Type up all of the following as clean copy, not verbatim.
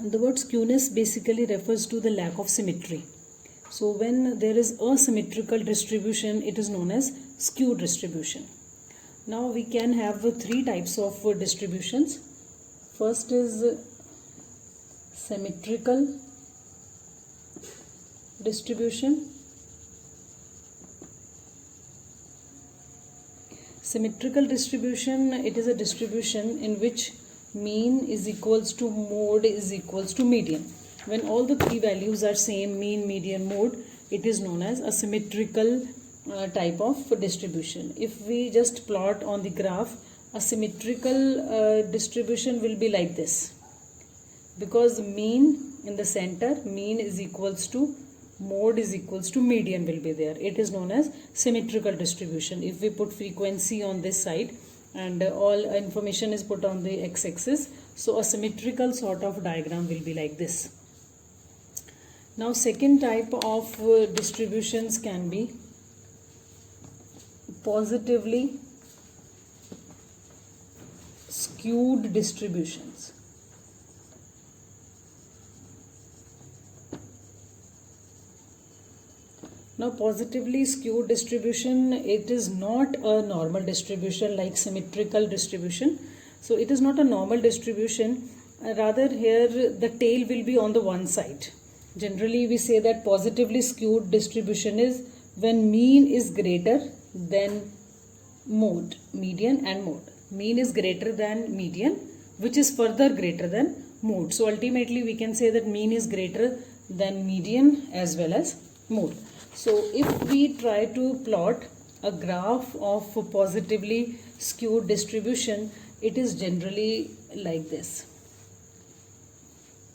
The word skewness basically refers to the lack of symmetry. So when there is asymmetrical distribution, it is known as skewed distribution. Now we can have three types of distributions. First is symmetrical distribution. Symmetrical distribution, it is a distribution in which mean is equals to mode is equals to median. When all the three values are same, mean, median, mode, it is known as a symmetrical type of distribution. If we just plot on the graph, a symmetrical distribution will be like this, because mean in the center, mean is equals to mode is equals to median will be there. It is known as symmetrical distribution. If we put frequency on this side and all information is put on the x-axis, so a symmetrical sort of diagram will be like this. Now second type of distributions can be positively skewed distributions. Now positively skewed distribution, it is not a normal distribution like symmetrical distribution. So it is not a normal distribution, rather here the tail will be on the one side. Generally we say that positively skewed distribution is when mean is greater than mode, median and mode. Mean is greater than median, which is further greater than mode. So ultimately we can say that mean is greater than median as well as mode. So if we try to plot a graph of positively skewed distribution, it is generally like this.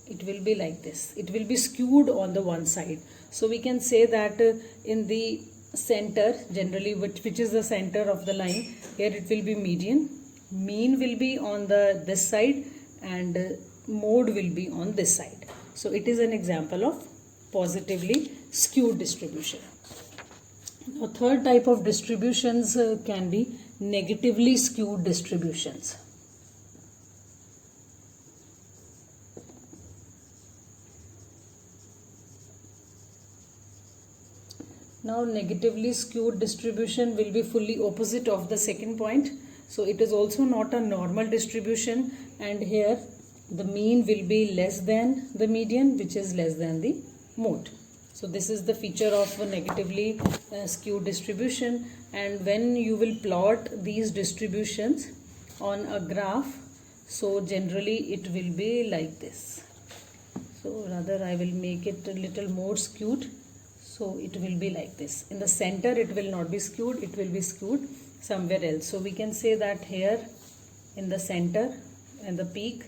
It will be like this. It will be skewed on the one side. So we can say that in the center, generally which is the center of the line, here it will be median. Mean will be on this side and mode will be on this side. So it is an example of positively skewed distribution. Now third type of distributions can be negatively skewed distributions. Now negatively skewed distribution will be fully opposite of the second point. So it is also not a normal distribution, and here the mean will be less than the median, which is less than the mode. So this is the feature of a negatively skewed distribution, and when you will plot these distributions on a graph, so generally it will be like this. So rather I will make it a little more skewed. So it will be like this. In the center it will not be skewed, it will be skewed somewhere else. So we can say that here in the center and the peak,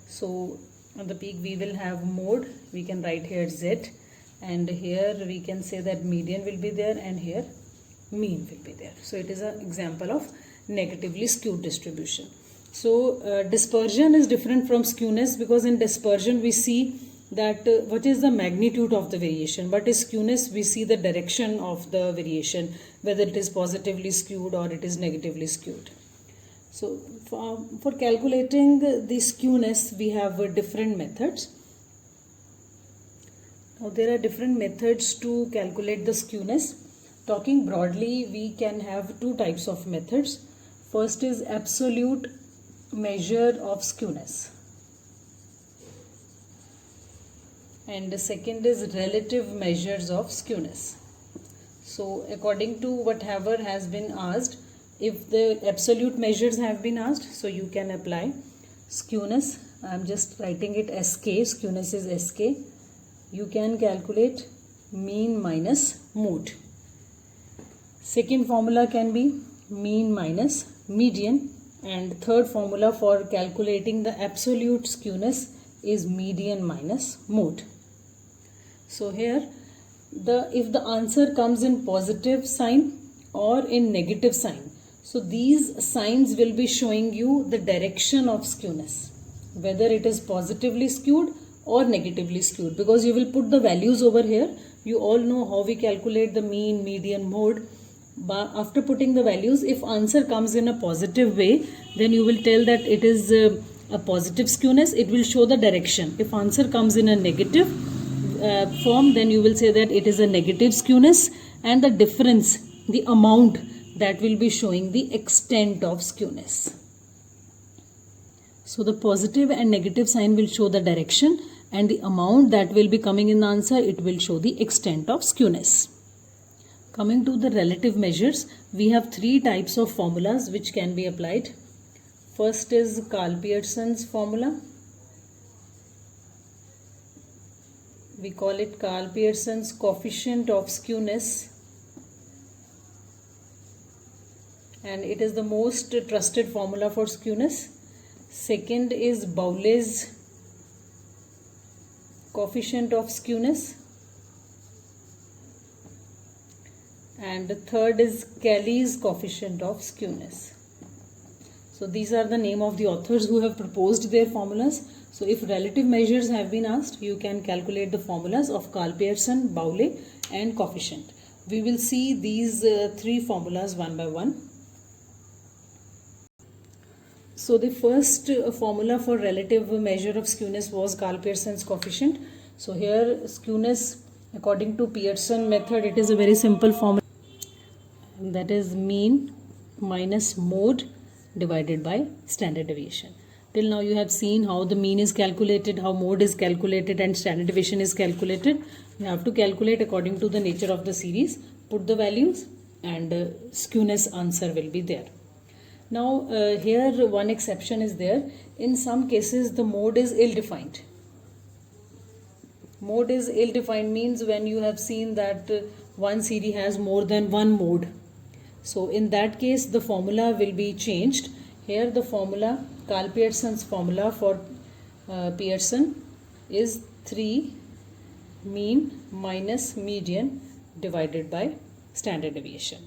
so on the peak we will have mode, we can write here Z, and here we can say that median will be there and here mean will be there. So it is an example of negatively skewed distribution. So dispersion is different from skewness, because in dispersion we see that what is the magnitude of the variation, but in skewness we see the direction of the variation, whether it is positively skewed or it is negatively skewed. So for calculating the skewness we have different methods. Now there are different methods to calculate the skewness. Talking broadly, we can have two types of methods. First is absolute measure of skewness, and the second is relative measures of skewness. So according to whatever has been asked, if the absolute measures have been asked, so you can apply skewness. I am just writing it SK, skewness is SK. You can calculate mean minus mode. Second formula can be mean minus median, and third formula for calculating the absolute skewness is median minus mode. So here if the answer comes in positive sign or in negative sign, so these signs will be showing you the direction of skewness, whether it is positively skewed or negatively skewed, because you will put the values over here. You all know how we calculate the mean, median, mode. But after putting the values, if answer comes in a positive way, then you will tell that it is a positive skewness, it will show the direction. If answer comes in a negative form, then you will say that it is a negative skewness, and the difference, the amount, that will be showing the extent of skewness. So the positive and negative sign will show the direction, and the amount that will be coming in the answer, it will show the extent of skewness. Coming to the relative measures, we have three types of formulas which can be applied. First is Karl-Pearson's formula. We call it Karl-Pearson's coefficient of skewness, and it is the most trusted formula for skewness. Second is Bowley's coefficient of skewness, and the third is Cayley's coefficient of skewness. So these are the name of the authors who have proposed their formulas. So if relative measures have been asked, you can calculate the formulas of Karl-Pearson, Bowley and coefficient. We will see these three formulas one by one. So the first formula for relative measure of skewness was Karl-Pearson's coefficient. So here skewness according to Pearson method, it is a very simple formula, that is mean minus mode divided by standard deviation. Till now you have seen how the mean is calculated, how mode is calculated and standard deviation is calculated. You have to calculate according to the nature of the series, put the values, and skewness answer will be there. Now here one exception is there. In some cases the mode is ill-defined. Mode is ill-defined means when you have seen that one series has more than one mode. So in that case the formula will be changed. Here the formula, Karl-Pearson's formula for Pearson is 3 mean minus median divided by standard deviation.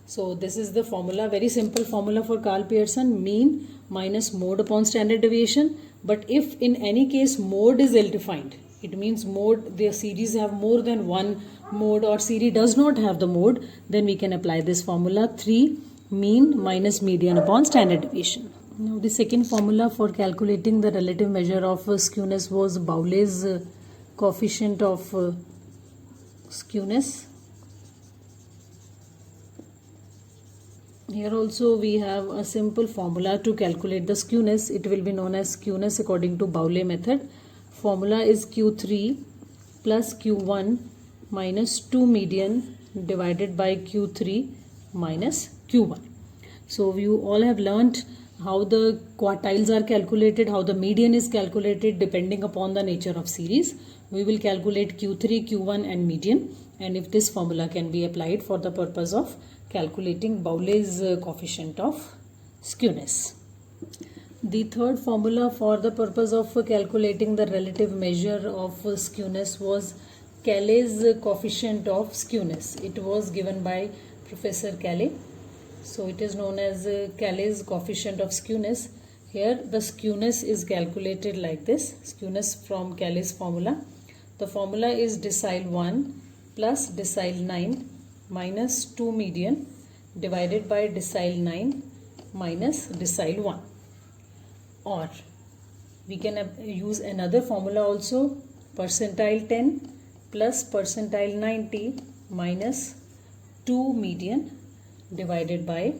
So this is the formula, very simple formula for Karl-Pearson, mean minus mode upon standard deviation. But if in any case mode is ill-defined, it means mode, the series have more than one mode or series does not have the mode, then we can apply this formula 3 mean minus median upon standard deviation. Now the second formula for calculating the relative measure of skewness was Bowley's coefficient of skewness. Here also we have a simple formula to calculate the skewness. It will be known as skewness according to Bowley method. Formula is Q3 plus Q1 minus 2 median divided by Q3 minus Q1. So you all have learnt how the quartiles are calculated, how the median is calculated depending upon the nature of series. We will calculate Q3, Q1 and median, and if this formula can be applied for the purpose of calculating Bowley's coefficient of skewness. The third formula for the purpose of calculating the relative measure of skewness was Cayley's coefficient of skewness. It was given by Professor Cayley. So it is known as Cayley's coefficient of skewness. Here the skewness is calculated like this, skewness from Cayley's formula. The formula is decile 1 plus decile 9 minus 2 median divided by decile 9 minus decile 1. Or we can use another formula also, percentile 10 plus percentile 90 minus 2 median divided by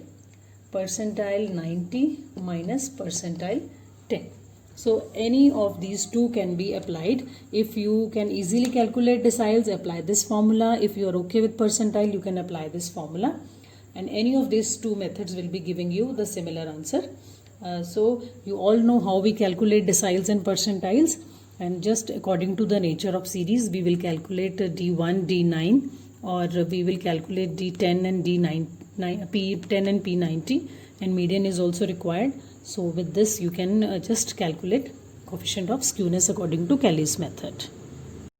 percentile 90 minus percentile 10. So any of these two can be applied. If you can easily calculate deciles, apply this formula. If you are okay with percentile, you can apply this formula. And any of these two methods will be giving you the similar answer. So you all know how we calculate deciles and percentiles, and just according to the nature of series we will calculate D1, D9, or we will calculate D10 and D9, P10 and P90, and median is also required. So with this you can just calculate coefficient of skewness according to Cayley's method.